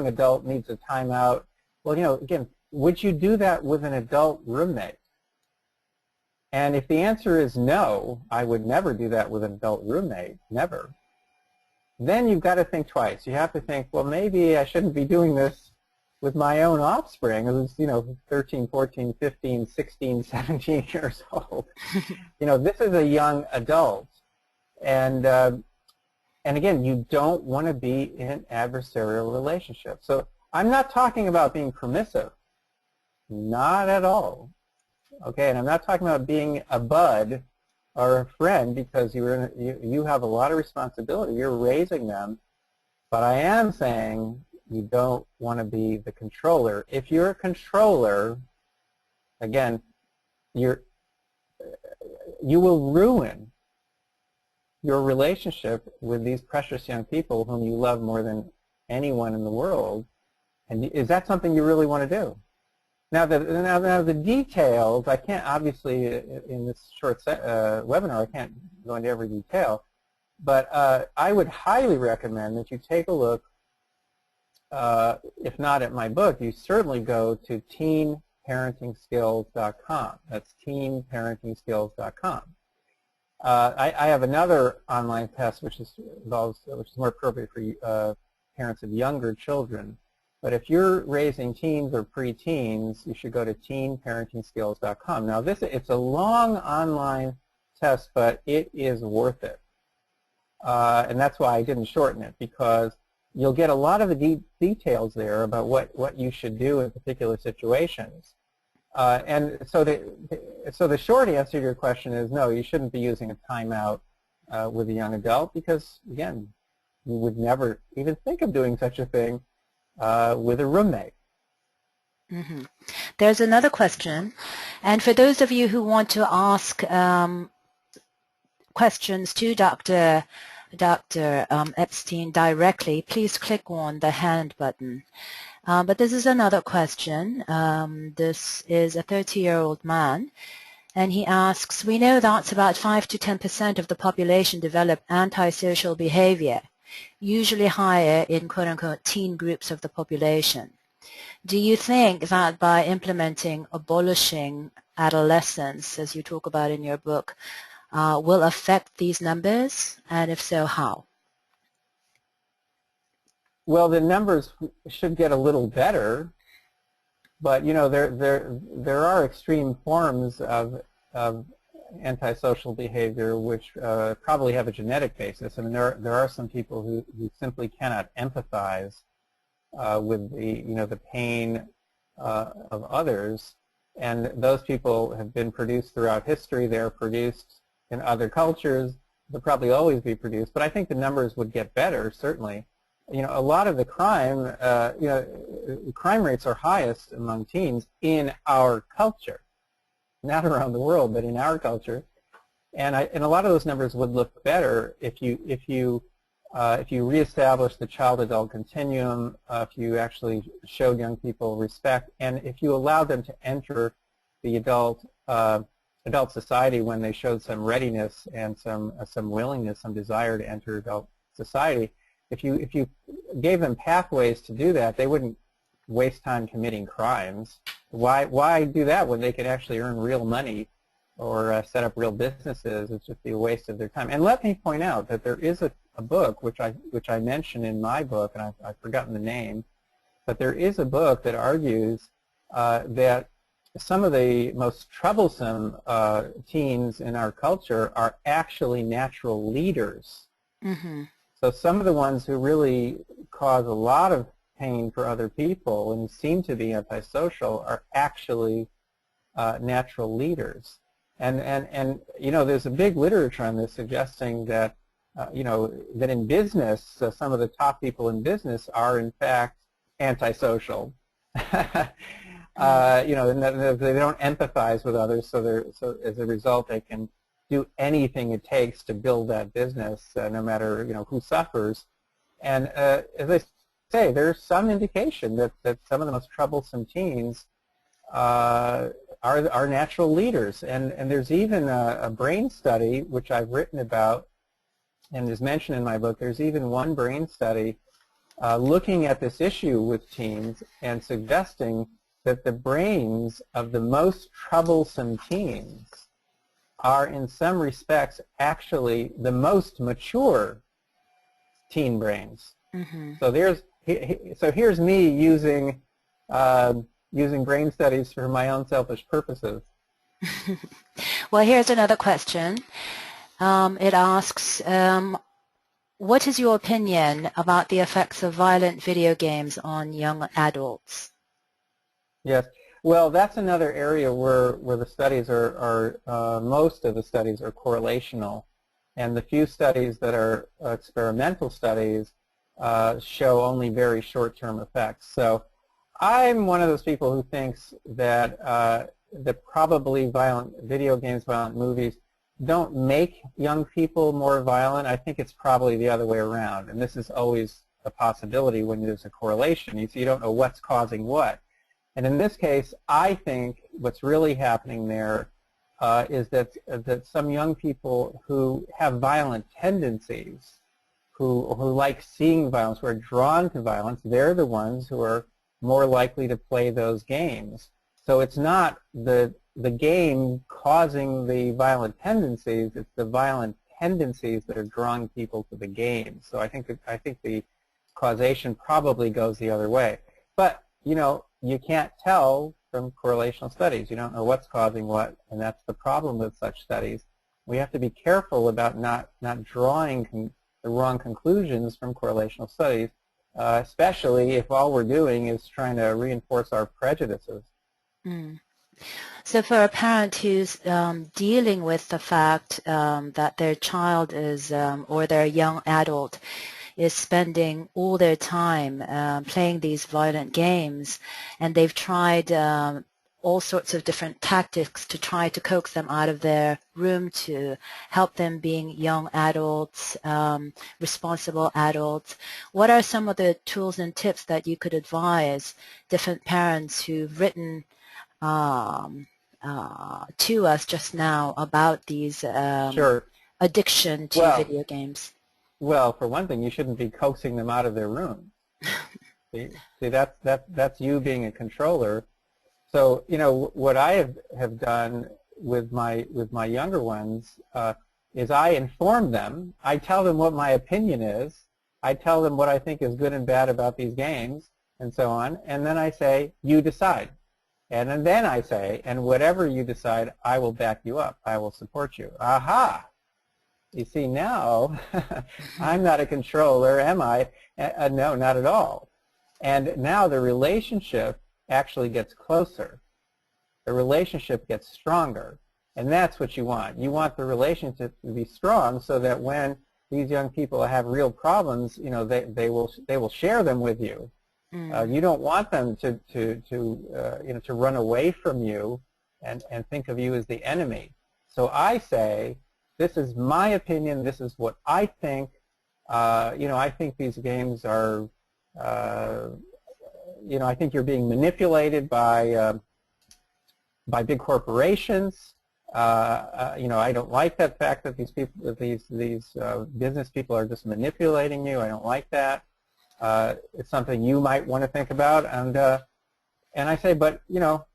adult needs a timeout. Well, you know, again, would you do that with an adult roommate? And if the answer is no, I would never do that with an adult roommate, never. Then you've got to think twice. You have to think, well, maybe I shouldn't be doing this with my own offspring, who's, you know, 13, 14, 15, 16, 17 years old. You know, this is a young adult. And again, you don't want to be in an adversarial relationship. So I'm not talking about being permissive. Not at all. Okay, and I'm not talking about being a bud or a friend, because you have a lot of responsibility. You're raising them. But I am saying you don't want to be the controller. If you're a controller, again, you will ruin your relationship with these precious young people whom you love more than anyone in the world. And is that something you really want to do? Now the details, I can't, obviously, in this short webinar, I can't go into every detail, but I would highly recommend that you take a look, if not at my book, you certainly go to teenparentingskills.com. That's teenparentingskills.com. I have another online test which is more appropriate for parents of younger children. But if you're raising teens or preteens, you should go to teenparentingskills.com. Now, it's a long online test, but it is worth it. And that's why I didn't shorten it, because you'll get a lot of the details there about what you should do in particular situations. And so the short answer to your question is no, you shouldn't be using a timeout with a young adult, because, again, you would never even think of doing such a thing with a roommate. There's another question, and for those of you who want to ask questions to Dr. Epstein directly, please click on the hand button. But this is another question. This is a 30-year-old man, and he asks, we know that about 5 to 10% of the population develop antisocial behavior, usually higher in quote-unquote teen groups of the population. Do you think that by abolishing adolescence, as you talk about in your book, will affect these numbers, and if so, how? Well, the numbers should get a little better, but, you know, there are extreme forms of antisocial behavior which probably have a genetic basis. I mean, there are some people who simply cannot empathize with the pain of others, And those people have been produced throughout history. They're produced in other cultures. They'll probably always be produced. But I think the numbers would get better, certainly. You know, a lot of the crime, crime rates are highest among teens in our culture. Not around the world, but in our culture. And a lot of those numbers would look better if you reestablish the child-adult continuum, if you actually showed young people respect, and if you allowed them to enter the adult society when they showed some readiness and some willingness, some desire to enter adult society. If you gave them pathways to do that, they wouldn't waste time committing crimes. Why do that when they could actually earn real money or set up real businesses? It's just be a waste of their time. And let me point out that there is a book which I mentioned in my book, and I've forgotten the name, but there is a book that argues that some of the most troublesome teens in our culture are actually natural leaders. Mm-hmm. So some of the ones who really cause a lot of pain for other people and seem to be antisocial are actually natural leaders. And you know, there's a big literature on this suggesting that you know, that in business, some of the top people in business are in fact antisocial. You know, they don't empathize with others, so as a result, they can do anything it takes to build that business, no matter, you know, who suffers. And as I say, there's some indication that some of the most troublesome teens are natural leaders. And there's even a brain study which I've written about and is mentioned in my book. There's even one brain study looking at this issue with teens and suggesting that the brains of the most troublesome teens are in some respects actually the most mature teen brains. Mm-hmm. So here's me using brain studies for my own selfish purposes. Well, here's another question. It asks, what is your opinion about the effects of violent video games on young adults? Yes. Well, that's another area where the studies are most of the studies are correlational, and the few studies that are experimental studies show only very short-term effects. So I'm one of those people who thinks that probably violent video games, violent movies don't make young people more violent. I think it's probably the other way around, and this is always a possibility when there's a correlation. You don't know what's causing what. And in this case, I think what's really happening there is that some young people who have violent tendencies, who like seeing violence, who are drawn to violence, they're the ones who are more likely to play those games. So it's not the game causing the violent tendencies, it's the violent tendencies that are drawing people to the game. So I think the causation probably goes the other way. But, you know, you can't tell from correlational studies. You don't know what's causing what, and that's the problem with such studies. We have to be careful about not drawing the wrong conclusions from correlational studies, especially if all we're doing is trying to reinforce our prejudices. Mm. So for a parent who's dealing with the fact that their child is, or their young adult is spending all their time playing these violent games, and they've tried all sorts of different tactics to try to coax them out of their room to help them being young adults, responsible adults. What are some of the tools and tips that you could advise different parents who've written to us just now about these Sure. addiction to video games? Well, for one thing, you shouldn't be coaxing them out of their room. See, that's you being a controller. So, you know, what I have done with my younger ones is I inform them. I tell them what my opinion is. I tell them what I think is good and bad about these games, and so on. And then I say, you decide. And then I say, and whatever you decide, I will back you up. I will support you. Aha! You see, now I'm not a controller, am I? No, not at all. And now the relationship actually gets closer. the relationship gets stronger. And that's what you want. You want the relationship to be strong so that when these young people have real problems, you know, they will share them with you. You don't want them to you know, to run away from you and think of you as the enemy. So I say, this is my opinion. This is what I think. You know, I think these games are, you know, I think you're being manipulated by big corporations. You know, I don't like that fact that these people, these business people are just manipulating you. I don't like that. It's something you might want to think about, and I say, but you know,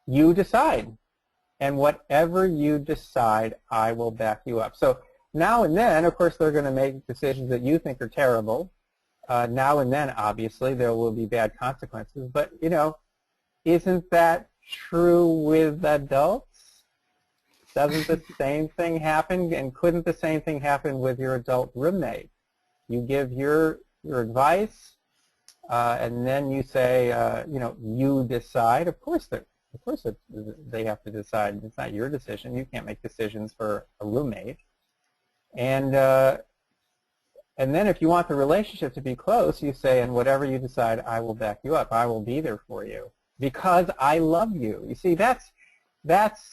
you decide, and whatever you decide, I will back you up. So now and then, of course, they're going to make decisions that you think are terrible. Now and then, obviously, there will be bad consequences. But you know, isn't that true with adults? Doesn't the same thing happen? And couldn't the same thing happen with your adult roommate? You give your advice, and then you say, you know, you decide. Of course, they have to decide. It's not your decision. You can't make decisions for a roommate. And then if you want the relationship to be close, you say, and whatever you decide, I will back you up. I will be there for you because I love you. You see, that's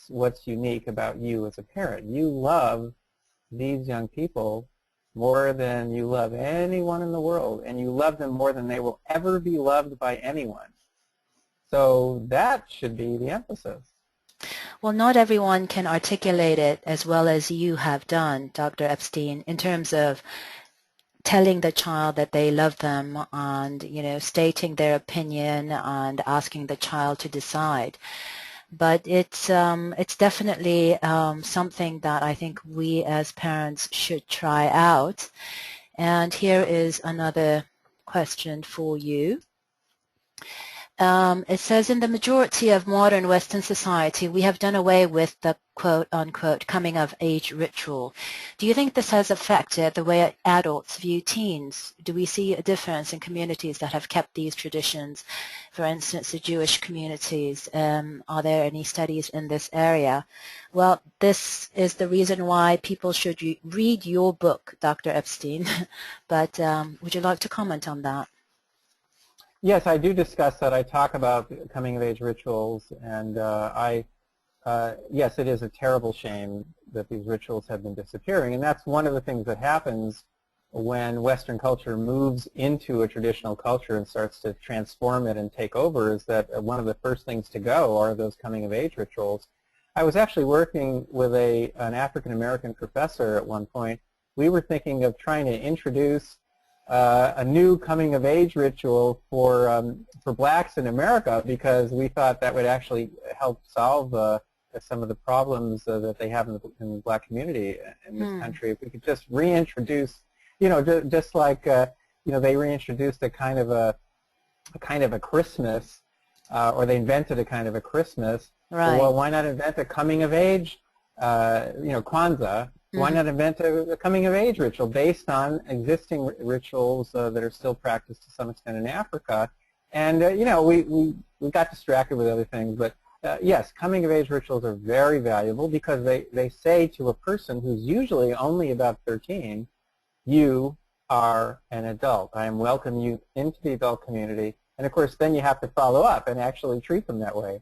what's unique about you as a parent. You love these young people more than you love anyone in the world, and you love them more than they will ever be loved by anyone. So that should be the emphasis. Well, not everyone can articulate it as well as you have done, Dr. Epstein, in terms of telling the child that they love them and, you know, stating their opinion and asking the child to decide. But it's definitely something that I think we as parents should try out. And here is another question for you. It says, in the majority of modern Western society, we have done away with the quote-unquote coming-of-age ritual. Do you think this has affected the way adults view teens? Do we see a difference in communities that have kept these traditions? For instance, the Jewish communities. Are there any studies in this area? Well, this is the reason why people should read your book, Dr. Epstein. But would you like to comment on that? Yes, I do discuss that. I talk about coming-of-age rituals, and yes, it is a terrible shame that these rituals have been disappearing, and that's one of the things that happens when Western culture moves into a traditional culture and starts to transform it and take over, is that one of the first things to go are those coming-of-age rituals. I was actually working with an African-American professor at one point. We were thinking of trying to introduce a new coming-of-age ritual for blacks in America, because we thought that would actually help solve some of the problems that they have in the black community in this country. If we could just reintroduce, you know, just like you know, they reintroduced a kind of a Christmas, or they invented a kind of a Christmas. Right. Well, why not invent a coming-of-age, you know, Kwanzaa? Why not invent a coming-of-age ritual based on existing rituals that are still practiced to some extent in Africa? And, you know, we got distracted with other things. But, yes, coming-of-age rituals are very valuable because they say to a person who's usually only about 13, you are an adult. I am welcoming you into the adult community. And, of course, then you have to follow up and actually treat them that way.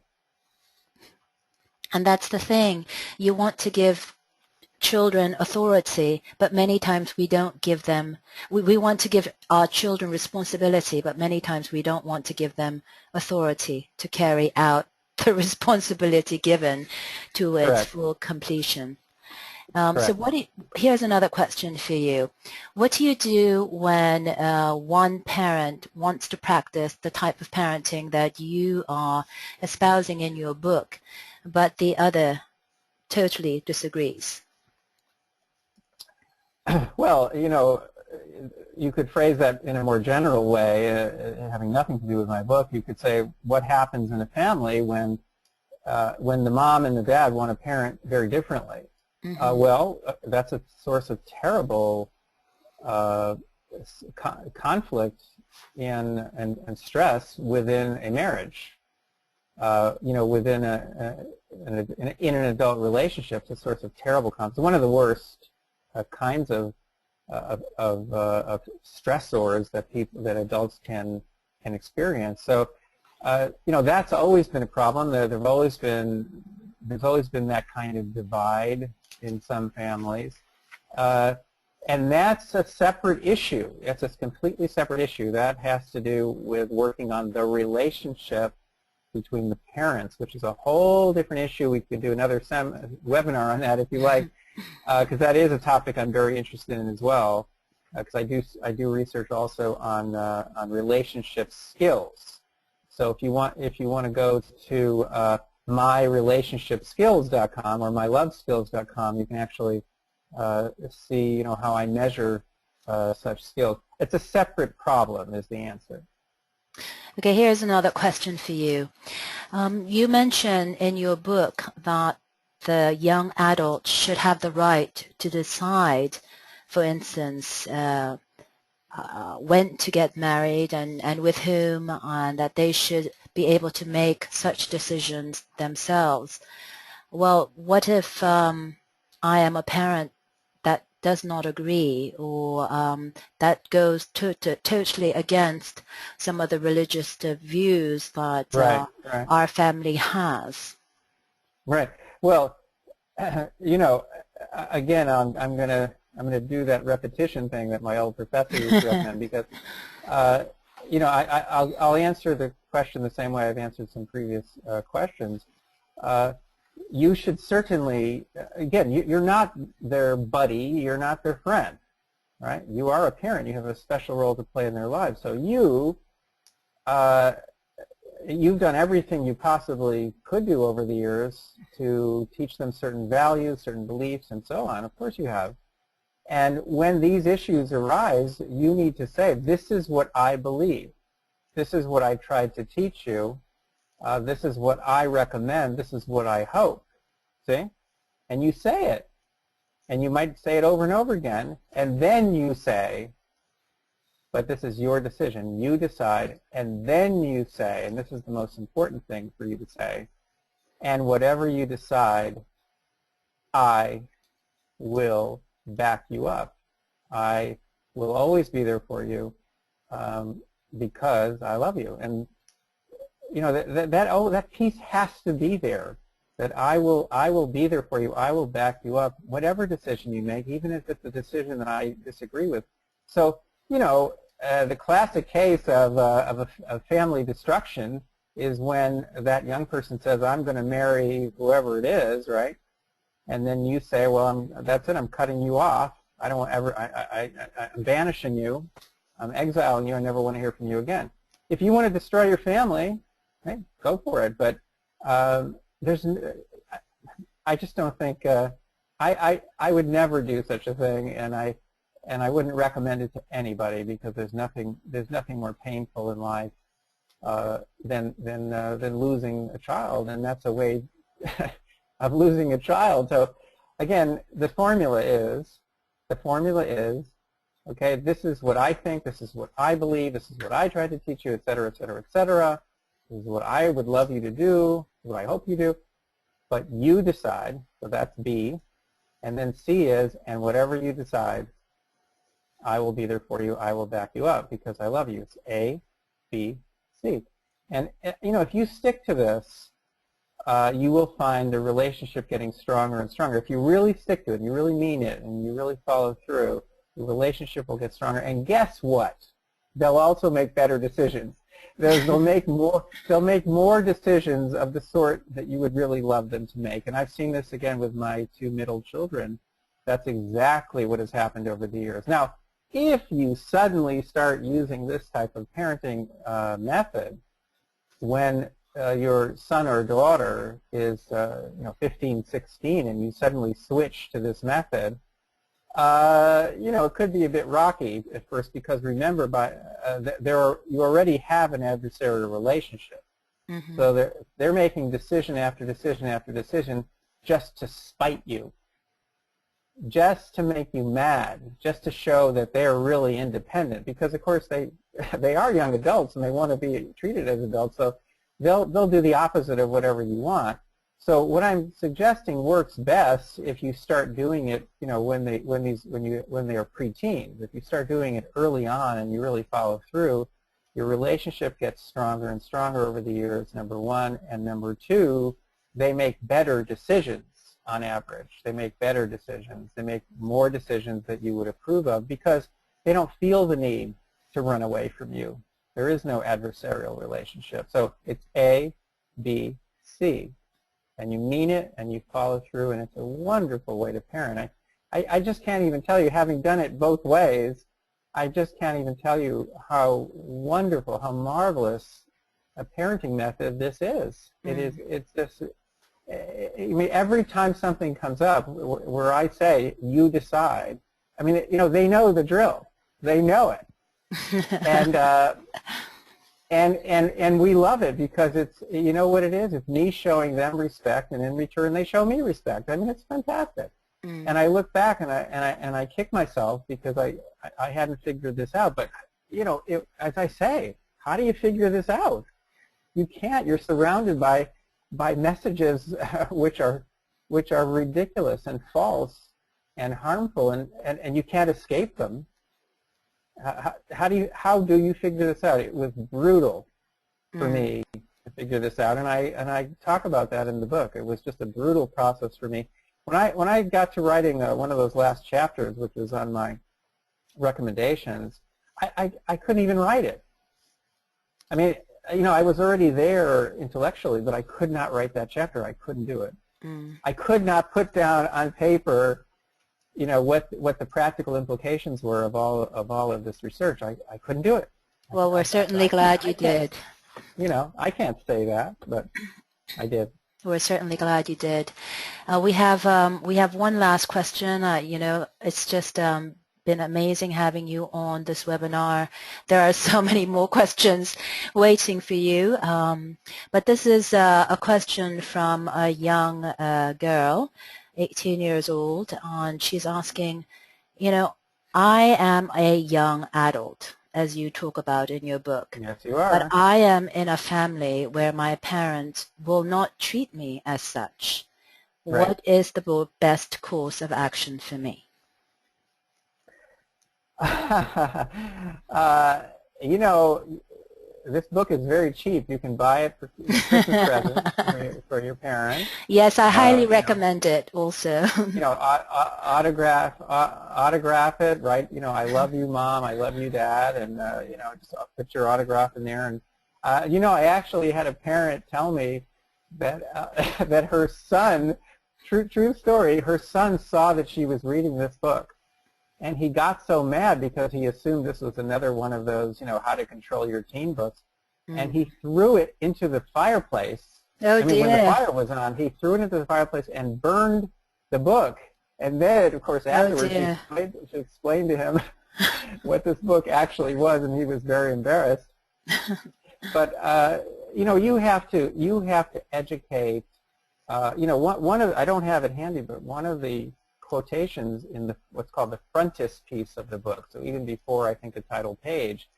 And that's the thing. You want to give children authority, but many times we don't give them, we want to give our children responsibility, but many times we don't want to give them authority to carry out the responsibility given to its Correct. full completion. So here's another question for you. What do you do when one parent wants to practice the type of parenting that you are espousing in your book, but the other totally disagrees? Well, you know, you could phrase that in a more general way, having nothing to do with my book. You could say, what happens in a family when the mom and the dad want to parent very differently? Well, that's a source of terrible conflict and stress within a marriage. within in an adult relationship, it's a source of terrible conflict. One of the worst kinds of stressors that adults can experience. So, that's always been a problem. There's always been that kind of divide in some families, and that's a separate issue. It's a completely separate issue. That has to do with working on the relationship between the parents, which is a whole different issue. We could do another webinar on that if you like, because that is a topic I'm very interested in as well. Because I do research also on relationship skills. So if you want to go to myrelationshipskills.com or myloveskills.com, you can actually see how I measure such skills. It's a separate problem, is the answer. Okay, here's another question for you. You mentioned in your book that the young adult should have the right to decide, for instance, when to get married and with whom, and that they should be able to make such decisions themselves. Well, what if I am a parent that does not agree, or that goes totally against some of the religious views that right. our family has? Right. Well, again, I'm gonna do that repetition thing that my old professor used to recommend, because I'll answer the question the same way I've answered some previous questions. You should certainly, again, you're not their buddy, you're not their friend, right? You are a parent. You have a special role to play in their lives. So you've done everything you possibly could do over the years to teach them certain values, certain beliefs, and so on. Of course you have. And when these issues arise, you need to say, this is what I believe. This is what I tried to teach you. This is what I recommend. This is what I hope. See? And you say it. And you might say it over and over again. And then you say, but this is your decision. You decide. And then you say, and this is the most important thing for you to say, and whatever you decide, I will back you up. I will always be there for you because I love you. And that piece has to be there, that I will be there for you. I will back you up, whatever decision you make, even if it's a decision that I disagree with. So, the classic case of family destruction is when that young person says, I'm going to marry whoever it is, right? And then you say, well, that's it, I'm cutting you off. I don't want I'm banishing you. I'm exiling you. I never want to hear from you again. If you want to destroy your family, hey, go for it. But I just don't think, I would never do such a thing, and I wouldn't recommend it to anybody, because there's nothing more painful in life than losing a child, and that's a way of losing a child. So again, the formula is, okay, this is what I think, this is what I believe, this is what I tried to teach you, et cetera, et cetera, et cetera. This is what I would love you to do, what I hope you do, but you decide. So that's B. And then C is, and whatever you decide, I will be there for you, I will back you up because I love you. It's A, B, C. And if you stick to this, you will find the relationship getting stronger and stronger. If you really stick to it, and you really mean it, and you really follow through, the relationship will get stronger. And guess what? They'll also make better decisions. They'll make more decisions of the sort that you would really love them to make. And I've seen this again with my two middle children. That's exactly what has happened over the years. Now, if you suddenly start using this type of parenting method when your son or daughter is 15, 16, and you suddenly switch to this method, it could be a bit rocky at first, because remember, you already have an adversarial relationship. Mm-hmm. So they're making decision after decision after decision just to spite you, just to make you mad, just to show that they're really independent, because of course they are young adults and they want to be treated as adults. So they'll do the opposite of whatever you want. So what I'm suggesting works best if you start doing it, when they are preteens. If you start doing it early on and you really follow through, your relationship gets stronger and stronger over the years, number one, and number two, they make better decisions on average. They make better decisions. They make more decisions that you would approve of because they don't feel the need to run away from you. There is no adversarial relationship. So it's A, B, C. And you mean it and you follow through, and it's a wonderful way to parent. I just can't even tell you, having done it both ways, I just can't even tell you how wonderful, how marvelous a parenting method this is. It's just, I mean, every time something comes up where I say, you decide, I mean, they know the drill. They know it. And we love it because it's, you know what it is? It's me showing them respect, and in return they show me respect. I mean, it's fantastic. And I look back and I kick myself because I hadn't figured this out. But as I say, how do you figure this out? You can't. You're surrounded by messages which are ridiculous and false and harmful, and you can't escape them. How do you figure this out? It was brutal for me to figure this out, and I talk about that in the book. It was just a brutal process for me. When I got to writing one of those last chapters, which was on my recommendations, I couldn't even write it. I mean, I was already there intellectually, but I could not write that chapter. I couldn't do it. I could not put down on paper what the practical implications were of all of this research. I couldn't do it. Well, we're certainly glad you did. I can't say that, but I did. We're certainly glad you did. We have one last question. It's just been amazing having you on this webinar. There are so many more questions waiting for you. But this is a question from a young girl, 18 years old, and she's asking, I am a young adult, as you talk about in your book. Yes, you are. But I am in a family where my parents will not treat me as such. Right. What is the best course of action for me? This book is very cheap. You can buy it for Christmas present for your parents. Yes, I highly recommend it also. Autograph it, right? I love you, Mom. I love you, Dad, and just put your autograph in there. And I actually had a parent tell me that that her son, true story, her son saw that she was reading this book. And he got so mad because he assumed this was another one of those, how to control your teen books. And he threw it into the fireplace. Oh, dear. When the fire was on, he threw it into the fireplace and burned the book. And then, of course, afterwards, she explained to him what this book actually was, and he was very embarrassed. But, you have to educate, one of, I don't have it handy, but one of the quotations in what's called the frontispiece of the book, so even before I think the title page,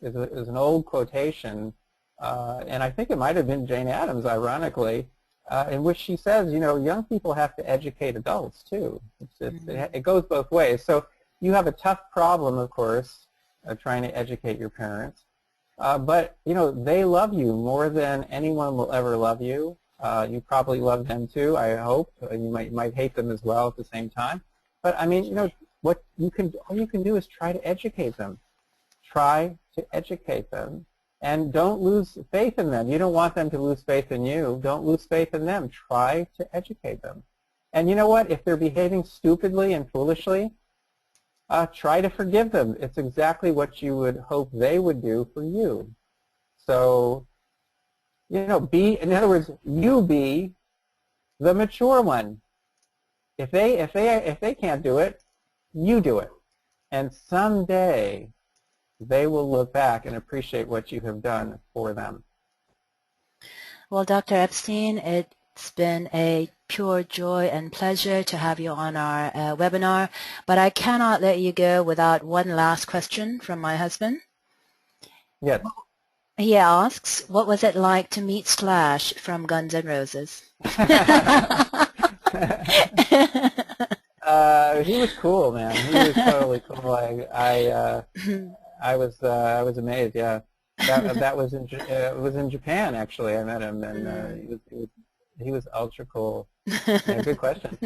is an old quotation, and I think it might have been Jane Addams, ironically, in which she says, young people have to educate adults too. It goes both ways. So you have a tough problem, of course, trying to educate your parents, but they love you more than anyone will ever love you. You probably love them too, I hope. You might hate them as well at the same time. But I mean, all you can do is try to educate them. Try to educate them, and don't lose faith in them. You don't want them to lose faith in you. Don't lose faith in them. Try to educate them. And you know what? If they're behaving stupidly and foolishly, try to forgive them. It's exactly what you would hope they would do for you. So, in other words, you be the mature one. If they can't do it, you do it. And someday they will look back and appreciate what you have done for them. Well, Dr. Epstein, it's been a pure joy and pleasure to have you on our webinar, but I cannot let you go without one last question from my husband. Yes. He asks, what was it like to meet Slash from Guns N' Roses? He was cool, man. He was totally cool. I was amazed. Yeah, that was it was in Japan actually. I met him, and he was ultra cool. Yeah, good question.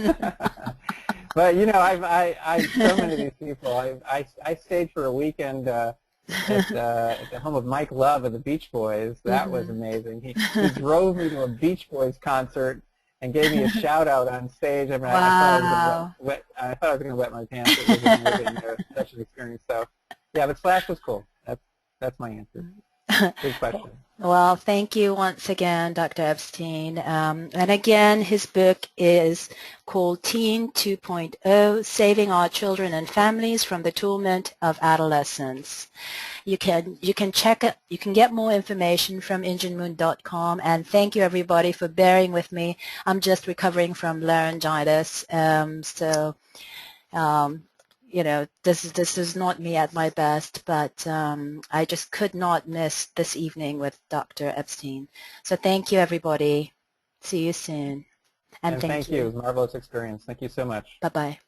But you know, I've so many of these people. I stayed for a weekend at the home of Mike Love of the Beach Boys. That was amazing. He drove me to a Beach Boys concert and gave me a shout out on stage. I mean, Wow. I thought I was going to wet my pants. It was amazing. It was such an experience. So, yeah, but Slash was cool. That's my answer. Good question. Well, thank you once again, Dr. Epstein. And again, his book is called Teen 2.0, Saving Our Children and Families from the Torment of Adolescence. You can check it. You can get more information from enginemoon.com. And thank you, everybody, for bearing with me. I'm just recovering from laryngitis, you know, this is not me at my best, but I just could not miss this evening with Dr. Epstein. So thank you, everybody. See you soon. And And thank thank you. It you. was a marvelous experience. Thank you so much. Bye-bye.